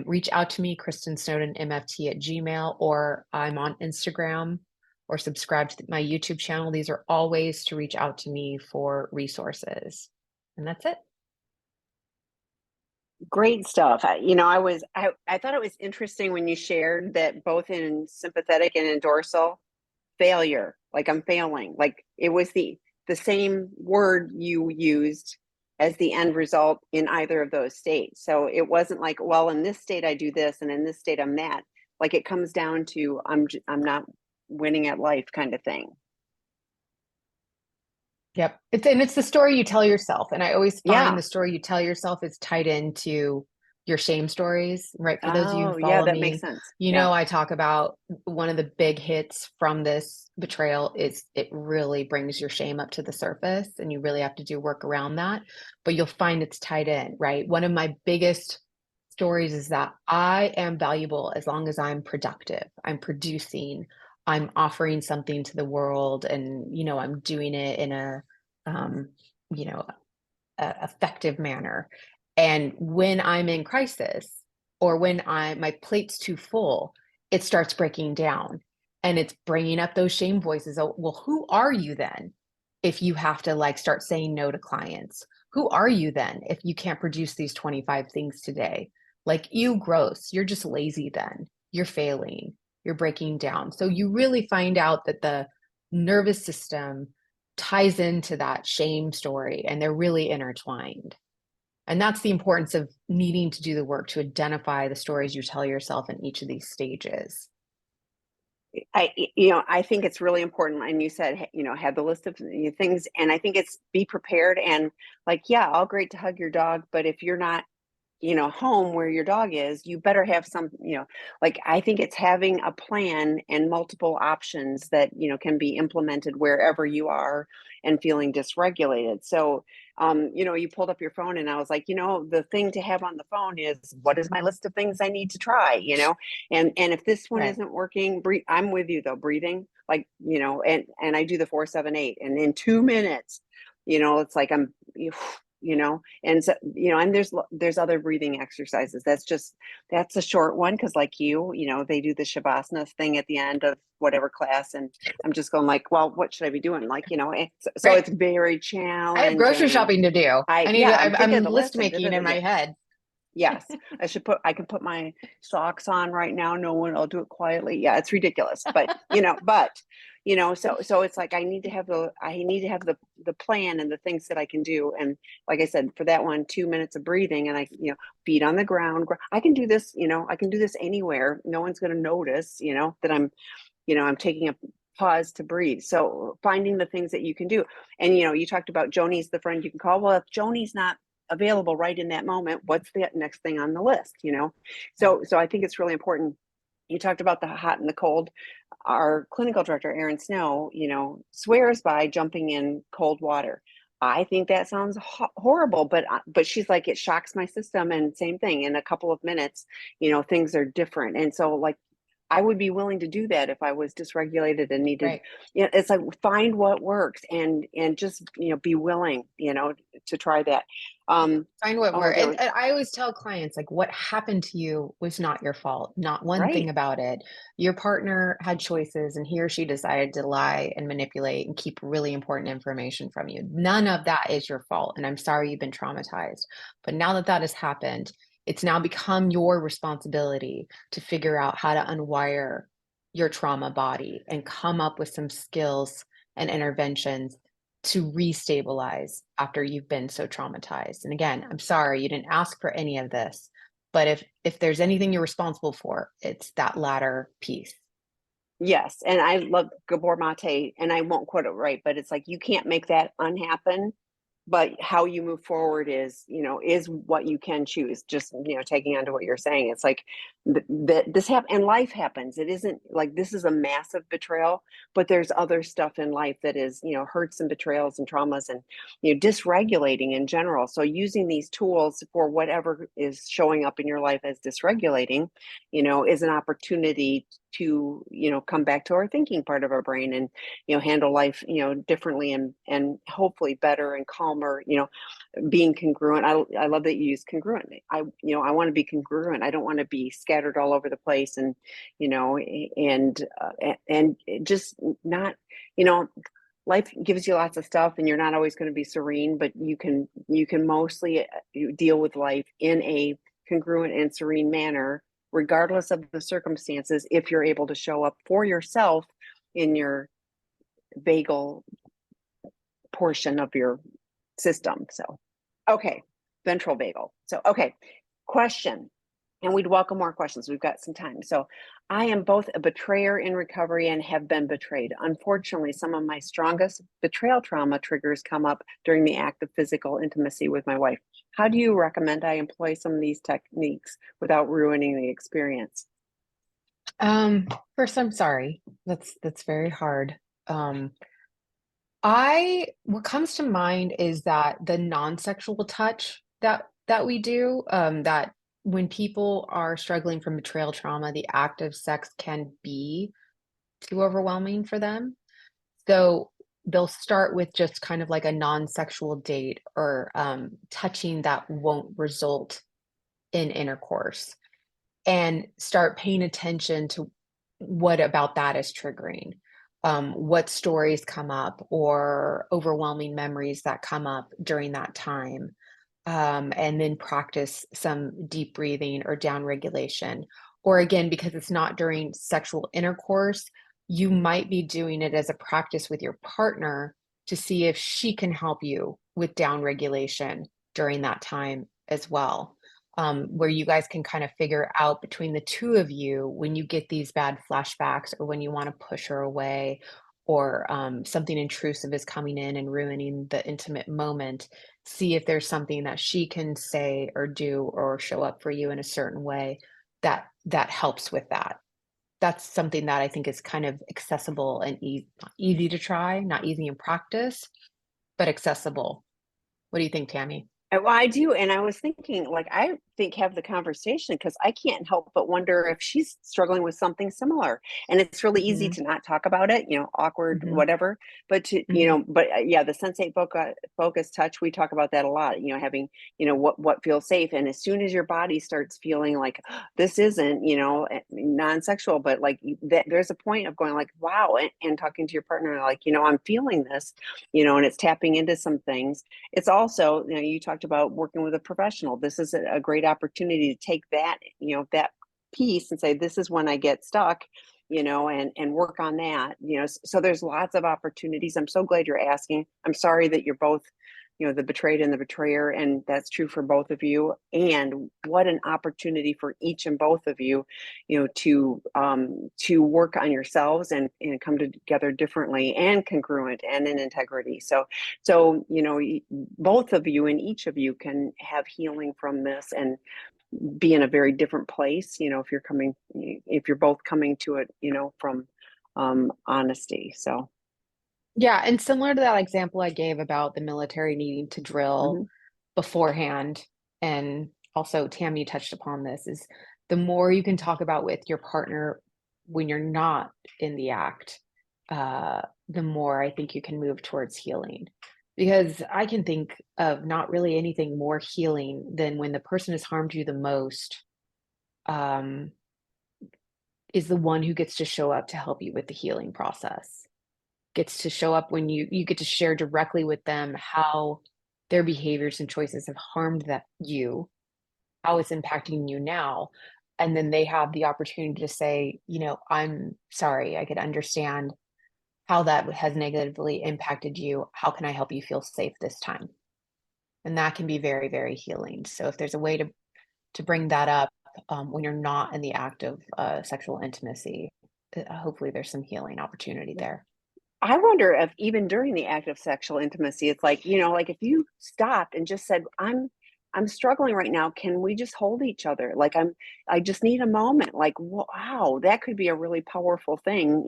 [SPEAKER 2] Reach out to me, Kristin Snowden, MFT at Gmail, or I'm on Instagram, or subscribe to my YouTube channel. These are all ways to reach out to me for resources. And that's it.
[SPEAKER 1] Great stuff. I thought it was interesting when you shared that both in sympathetic and in dorsal, failure, like I'm failing, like it was the same word you used as the end result in either of those states. So it wasn't like, well, in this state I do this, and in this state I'm that. Like it comes down to I'm not winning at life kind of thing.
[SPEAKER 2] Yep. It's the story you tell yourself. And I always find
[SPEAKER 1] Yeah.
[SPEAKER 2] the story you tell yourself is tied into your shame stories, right? For those of you who
[SPEAKER 1] Oh, yeah,
[SPEAKER 2] follow
[SPEAKER 1] that makes
[SPEAKER 2] me,
[SPEAKER 1] sense.
[SPEAKER 2] you
[SPEAKER 1] Yeah.
[SPEAKER 2] know, I talk about one of the big hits from this betrayal is it really brings your shame up to the surface, and you really have to do work around that. But you'll find it's tied in, right? One of my biggest stories is that I am valuable as long as I'm productive, I'm producing, I'm offering something to the world, and, you know, I'm doing it in a um, you know, effective manner. And when I'm in crisis, or when my plate's too full, it starts breaking down, and it's bringing up those shame voices. Oh, well, who are you then if you have to like start saying no to clients? Who are you then if you can't produce these 25 things today? Like, you gross, you're just lazy then. You're failing, you're breaking down. So you really find out that the nervous system ties into that shame story, and they're really intertwined. And that's the importance of needing to do the work to identify the stories you tell yourself in each of these stages.
[SPEAKER 1] I think it's really important. And you said, have the list of things. And I think it's be prepared, and like, yeah, all great to hug your dog, but if you're not home where your dog is, you better have some, like, I think it's having a plan and multiple options that, can be implemented wherever you are and feeling dysregulated. So, you pulled up your phone, and I was like, the thing to have on the phone is, what is my list of things I need to try, and if this one
[SPEAKER 2] Right.
[SPEAKER 1] isn't working, breathe. I'm with you though, breathing, like, and I do the 4-7-8, and in 2 minutes, it's like I'm, and so, and there's other breathing exercises. That's a short one, because like they do the shavasana thing at the end of whatever class, and I'm just going like, well, what should I be doing, like, so
[SPEAKER 2] Right.
[SPEAKER 1] it's very
[SPEAKER 2] I have grocery
[SPEAKER 1] challenging.
[SPEAKER 2] shopping to do.
[SPEAKER 1] I'm thinking of
[SPEAKER 2] I'm
[SPEAKER 1] the
[SPEAKER 2] list
[SPEAKER 1] list, and
[SPEAKER 2] making in my
[SPEAKER 1] yeah.
[SPEAKER 2] head.
[SPEAKER 1] Yes, I can put my socks on right now. No one, I'll do it quietly. Yeah, it's ridiculous, but so it's like I need to have the plan and the things that I can do. And like I said, for that one, 2 minutes of breathing, and feet on the ground. I can do this, I can do this anywhere. No one's going to notice, that I'm taking a pause to breathe. So finding the things that you can do. And, you talked about Joni's the friend you can call. Well, if Joni's not available right in that moment, what's the next thing on the list, So I think it's really important. You talked about the hot and the cold. Our clinical director, Erin Snow, swears by jumping in cold water. I think that sounds horrible, but she's like, it shocks my system. And same thing, in a couple of minutes, things are different. And so, like, I would be willing to do that if I was dysregulated and needed,
[SPEAKER 2] Right.
[SPEAKER 1] it's like, find what works and just, be willing, to try that.
[SPEAKER 2] Find what
[SPEAKER 1] Oh,
[SPEAKER 2] works.
[SPEAKER 1] there
[SPEAKER 2] And,
[SPEAKER 1] was,
[SPEAKER 2] and I always tell clients, like, what happened to you was not your fault. Not one thing
[SPEAKER 1] right.
[SPEAKER 2] about it. Your partner had choices, and he or she decided to lie and manipulate and keep really important information from you. None of that is your fault. And I'm sorry you've been traumatized. But now that that has happened, it's now become your responsibility to figure out how to unwire your trauma body and come up with some skills and interventions to restabilize after you've been so traumatized. And again, I'm sorry you didn't ask for any of this, but if there's anything you're responsible for, it's that latter piece.
[SPEAKER 1] Yes, and I love Gabor Mate, and I won't quote it right, but it's like, you can't make that unhappen, but how you move forward is what you can choose. Just, taking on to what you're saying, it's like that this happen and life happens. It isn't like this is a massive betrayal, but there's other stuff in life that is, hurts and betrayals and traumas and, dysregulating in general. So using these tools for whatever is showing up in your life as dysregulating, is an opportunity to, come back to our thinking part of our brain and, handle life, differently and hopefully better and calmer, being congruent. I love that you use congruent. I want to be congruent. I don't want to be scattered all over the place and, and just not, life gives you lots of stuff and you're not always going to be serene, but you can mostly deal with life in a congruent and serene manner, regardless of the circumstances, if you're able to show up for yourself in your vagal portion of your system. So, okay, ventral vagal. So, okay, question. And we'd welcome more questions. We've got some time. So, I am both a betrayer in recovery and have been betrayed. Unfortunately, some of my strongest betrayal trauma triggers come up during the act of physical intimacy with my wife. How do you recommend I employ some of these techniques without ruining the experience?
[SPEAKER 2] First, I'm sorry. That's very hard. Um, I what comes to mind is that the non-sexual touch that we do, that when people are struggling from betrayal trauma, the act of sex can be too overwhelming for them. So they'll start with just kind of like a non-sexual date or touching that won't result in intercourse and start paying attention to what about that is triggering. What stories come up or overwhelming memories that come up during that time. And then practice some deep breathing or down regulation. Or again, because it's not during sexual intercourse, you might be doing it as a practice with your partner to see if she can help you with down regulation during that time as well. Where you guys can kind of figure out between the two of you when you get these bad flashbacks or when you want to push her away or something intrusive is coming in and ruining the intimate moment, see if there's something that she can say or do or show up for you in a certain way that helps with that. That's something that I think is kind of accessible and easy to try, not easy in practice, but accessible. What do you think, Tammy?
[SPEAKER 1] Well, I do. And I was thinking, like, I think have the conversation because I can't help but wonder if she's struggling with something similar. And it's really easy
[SPEAKER 2] Hmm.
[SPEAKER 1] to not talk about it, awkward,
[SPEAKER 2] Hmm.
[SPEAKER 1] whatever. But
[SPEAKER 2] Hmm.
[SPEAKER 1] yeah, the sensate focus touch, we talk about that a lot, having, what feels safe. And as soon as your body starts feeling like this isn't, non-sexual, but like that, there's a point of going like, wow, and talking to your partner, like, I'm feeling this, and it's tapping into some things. It's also, you talked about working with a professional. This is a great opportunity to take that, that piece and say, this is when I get stuck. and work on that, so there's lots of opportunities. I'm so glad you're asking. I'm sorry that you're both, the betrayed and the betrayer, and that's true for both of you. And what an opportunity for each and both of you, to work on yourselves and come together differently and congruent and in integrity. So both of you and each of you can have healing from this and be in a very different place, if you're both coming to it, from honesty. So
[SPEAKER 2] Yeah, and similar to that example I gave about the military needing to drill
[SPEAKER 1] mhm.
[SPEAKER 2] beforehand, and also Tammy touched upon this, is the more you can talk about with your partner when you're not in the act, the more I think you can move towards healing. Because I can think of not really anything more healing than when the person has harmed you the most, um, is the one who gets to show up to help you with the healing process. Gets to show up when you get to share directly with them how their behaviors and choices have harmed that you, how it's impacting you now. And then they have the opportunity to say, I'm sorry, I could understand how that has negatively impacted you. How can I help you feel safe this time? And that can be very, very healing. So if there's a way to bring that up when you're not in the act of sexual intimacy, hopefully there's some healing opportunity there.
[SPEAKER 1] I wonder if even during the act of sexual intimacy, it's like, like if you stopped and just said, I'm struggling right now. Can we just hold each other? Like I just need a moment. Like, wow, that could be a really powerful thing,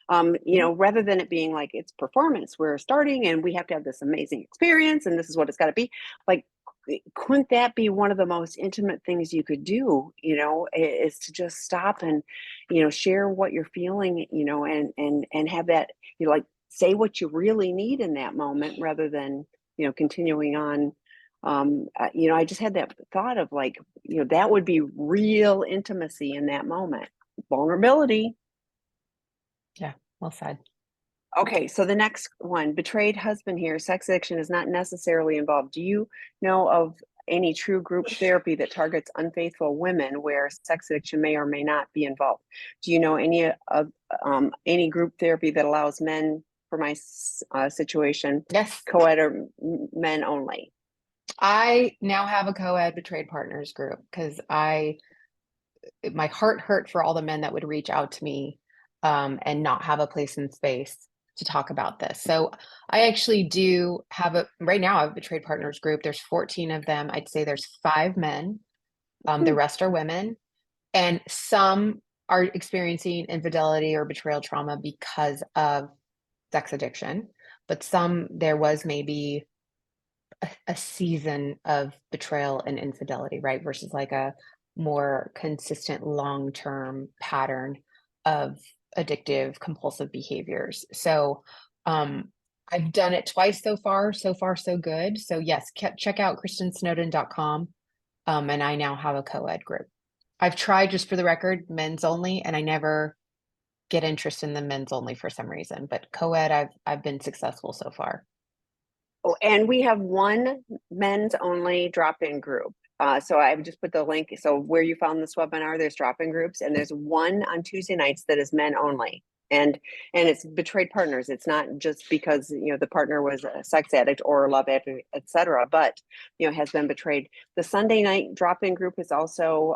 [SPEAKER 1] rather than it being like it's performance. We're starting and we have to have this amazing experience and this is what it's got to be. Like, couldn't that be one of the most intimate things you could do, is to just stop and, share what you're feeling, and have that, like say what you really need in that moment rather than, continuing on. I just had that thought of like, that would be real intimacy in that moment. Vulnerability.
[SPEAKER 2] Yeah, well said.
[SPEAKER 1] Okay, so the next one, betrayed husband here, sex addiction is not necessarily involved. Do you know of any true group therapy that targets unfaithful women where sex addiction may or may not be involved? Do you know any of any group therapy that allows men, for my situation,
[SPEAKER 2] Yes,
[SPEAKER 1] co-ed or men only?
[SPEAKER 2] I now have a co-ed betrayed partners group because my heart hurt for all the men that would reach out to me and not have a place and space to talk about this. So I actually do have right now I have a betrayed partners group. There's 14 of them. I'd say there's 5 men. The
[SPEAKER 1] Hmm.
[SPEAKER 2] rest are women. And some are experiencing infidelity or betrayal trauma because of sex addiction. But there was maybe a season of betrayal and infidelity, right? Versus like a more consistent long-term pattern of addictive, compulsive behaviors. So I've done it twice so far. So far, so good. So yes, check out KristinSnowden.com. And I now have a co-ed group. I've tried, just for the record, men's only, and I never get interest in the men's only for some reason. But co-ed, I've been successful so far.
[SPEAKER 1] Oh, and we have one men's only drop-in group. So I've just put the link. So where you found this webinar, there's drop-in groups, and there's one on Tuesday nights that is men only. And it's betrayed partners. It's not just because the partner was a sex addict or a love addict, etc., but has been betrayed. The Sunday night drop-in group is also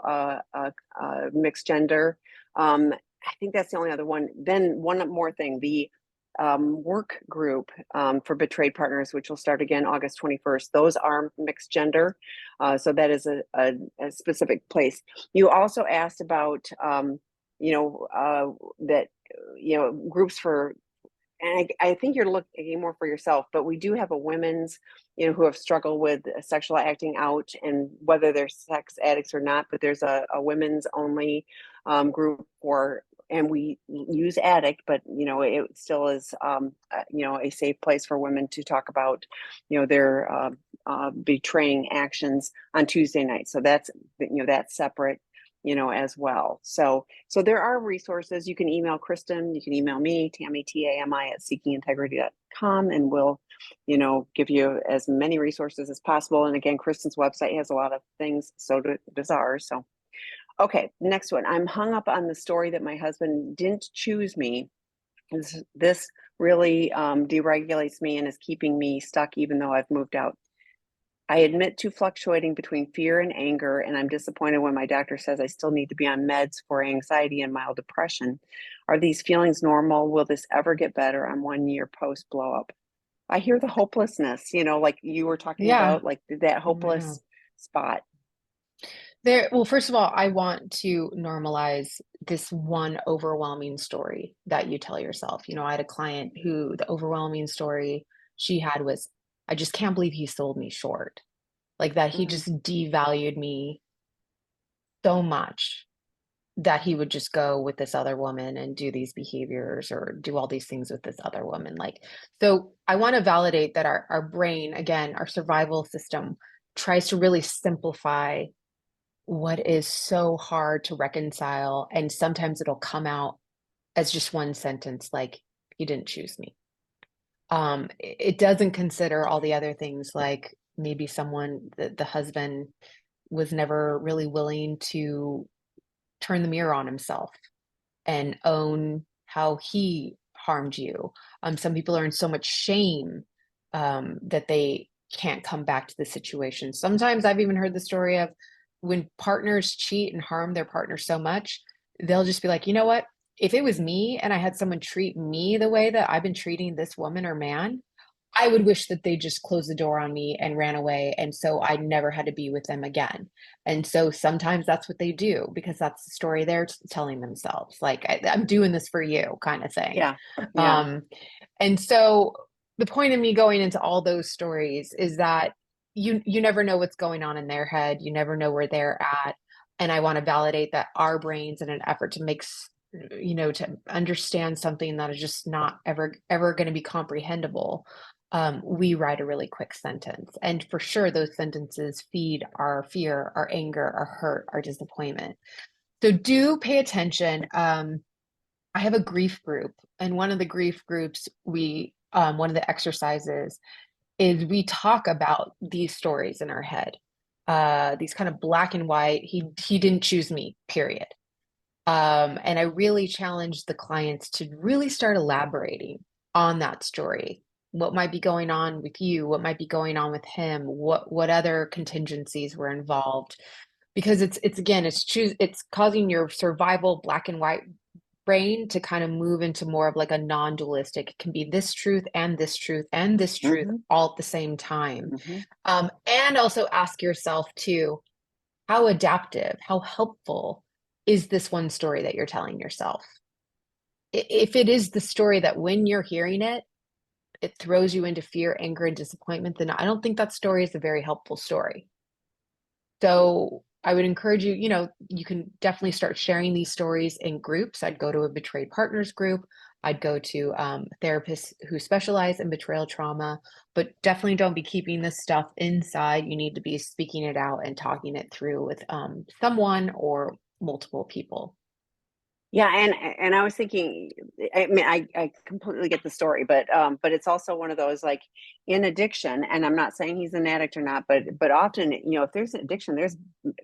[SPEAKER 1] mixed gender. I think that's the only other one. Then one more thing, the work group for betrayed partners, which will start again August 21st. Those are mixed gender. So that is a specific place. You also asked about, that, groups for, and I think you're looking more for yourself, but we do have a women's, who have struggled with sexual acting out, and whether they're sex addicts or not, but there's a women's only group for, and we use addict, but it still is a safe place for women to talk about their betraying actions on Tuesday night. So that's that's separate as well. So there are resources. You can email Kristin, you can email me, Tammy, TAMI at seekingintegrity.com, and we'll give you as many resources as possible. And again, Kristin's website has a lot of things, so does ours. So Okay, next one. I'm hung up on the story that my husband didn't choose me. This really deregulates me and is keeping me stuck even though I've moved out. I admit to fluctuating between fear and anger, and I'm disappointed when my doctor says I still need to be on meds for anxiety and mild depression. Are these feelings normal? Will this ever get better? I'm 1 year post blow up. I hear the hopelessness, like you were talking
[SPEAKER 2] Yeah.
[SPEAKER 1] about, like that
[SPEAKER 2] Oh my God.
[SPEAKER 1] hopeless spot.
[SPEAKER 2] Well, first of all, I want to normalize this one overwhelming story that you tell yourself. I had a client who the overwhelming story she had was, I just can't believe he sold me short. Like that he
[SPEAKER 1] Mm,
[SPEAKER 2] just devalued me so much that he would just go with this other woman and do these behaviors or do all these things with this other woman. Like, so I want to validate that our brain, again, our survival system tries to really simplify what is so hard to reconcile. And sometimes it'll come out as just one sentence, like, he didn't choose me. It doesn't consider all the other things, like maybe the husband was never really willing to turn the mirror on himself and own how he harmed you. Some people are in so much shame that they can't come back to the situation. Sometimes I've even heard the story of when partners cheat and harm their partner so much, they'll just be like, you know what? If it was me and I had someone treat me the way that I've been treating this woman or man, I would wish that they just closed the door on me and ran away. And so I never had to be with them again. And so sometimes that's what they do because that's the story they're telling themselves. Like, I'm doing this for you kind of thing.
[SPEAKER 1] yeah, yeah.
[SPEAKER 2] Um, and so the point of me going into all those stories is that you never know what's going on in their head. You never know where they're at. And I want to validate that our brains in an effort to to understand something that is just not ever going to be comprehensible, we write a really quick sentence. And for sure, those sentences feed our fear, our anger, our hurt, our disappointment. So do pay attention. I have a grief group, and one of the grief groups, one of the exercises is we talk about these stories in our head, these kind of black and white. He didn't choose me, period. And I really challenge the clients to really start elaborating on that story. What might be going on with you? What might be going on with him? What other contingencies were involved? Because it's again, it's causing your survival black and white brain to kind of move into more of like a non-dualistic. It can be this truth and this truth and this truth
[SPEAKER 1] Hmm.
[SPEAKER 2] all at the same time.
[SPEAKER 1] Hmm.
[SPEAKER 2] And also ask yourself too, how adaptive, how helpful is this one story that you're telling yourself? If it is the story that when you're hearing it, it throws you into fear, anger, and disappointment, then I don't think that story is a very helpful story. So I would encourage you, you can definitely start sharing these stories in groups. I'd go to a betrayed partners group. I'd go to therapists who specialize in betrayal trauma, but definitely don't be keeping this stuff inside. You need to be speaking it out and talking it through with someone or multiple people.
[SPEAKER 1] Yeah, and I was thinking, I mean, I completely get the story, but it's also one of those, like, in addiction, and I'm not saying he's an addict or not, but often, if there's addiction,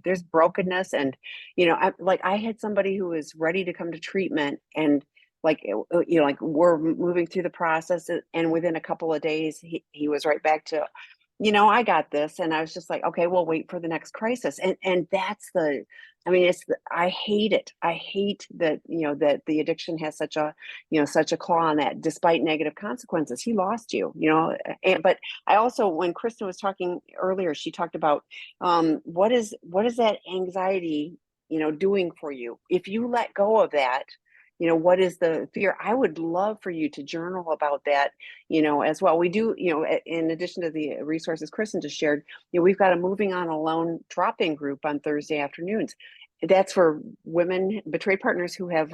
[SPEAKER 1] there's brokenness, and I had somebody who was ready to come to treatment, and like we're moving through the process, and within a couple of days, he was right back to, I got this, and I was just like, okay, we'll wait for the next crisis, and that's the I mean, I hate it. I hate that, that the addiction has such a claw on that, despite negative consequences. He lost you, but I also, when Kristen was talking earlier, she talked about, what is that anxiety, doing for you? If you let go of that, what is the fear? I would love for you to journal about that, as well. We do, in addition to the resources Kristen just shared, we've got a Moving On Alone drop-in group on Thursday afternoons. That's for women, betrayed partners who have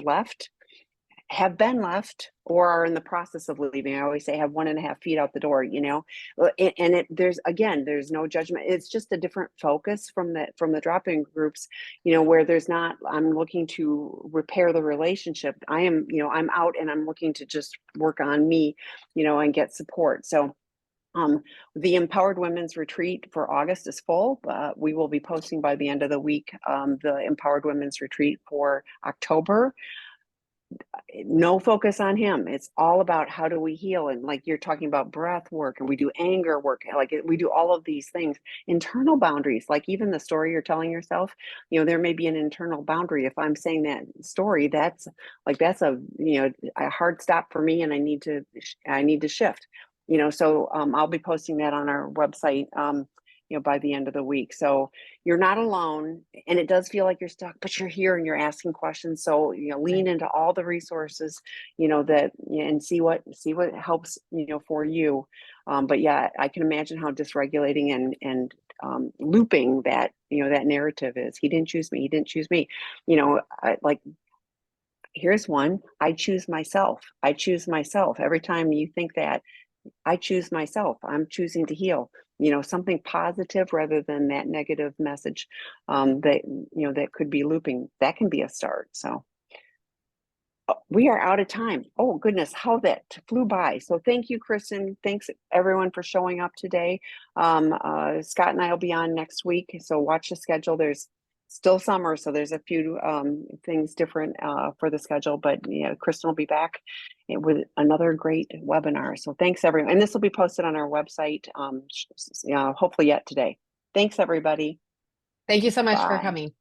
[SPEAKER 1] been left, or are in the process of leaving. I always say have 1.5 feet out the door, and there's no judgment. It's just a different focus from the drop-in groups, where there's not, I'm looking to repair the relationship. I'm out and I'm looking to just work on me, and get support. So The Empowered Women's Retreat for August is full. We will be posting by the end of the week the Empowered Women's Retreat for October. No focus on him. It's all about how do we heal. And like you're talking about breath work, and we do anger work, like we do all of these things, internal boundaries, like even the story you're telling yourself, there may be an internal boundary. If I'm saying that story, that's a, a hard stop for me, and I need to shift, so I'll be posting that on our website, by the end of the week. So you're not alone, and it does feel like you're stuck, but you're here and you're asking questions. So, lean into all the resources, and see what helps, for you. But yeah, I can imagine how dysregulating and looping that, that narrative is. He didn't choose me. He didn't choose me. Here's one. I choose myself. I choose myself. Every time you think that, I choose myself. I'm choosing to heal. Something positive rather than that negative message that could be looping. That can be a start. So we are out of time. Oh goodness, how that flew by. So thank you, Kristin. Thanks everyone for showing up today. Scott and I will be on next week. So watch the schedule. There's still summer, so there's a few things different for the schedule, but Kristin will be back with another great webinar. So thanks everyone. And this will be posted on our website, hopefully yet today. Thanks everybody.
[SPEAKER 2] Thank you so much for
[SPEAKER 1] Bye.
[SPEAKER 2] coming.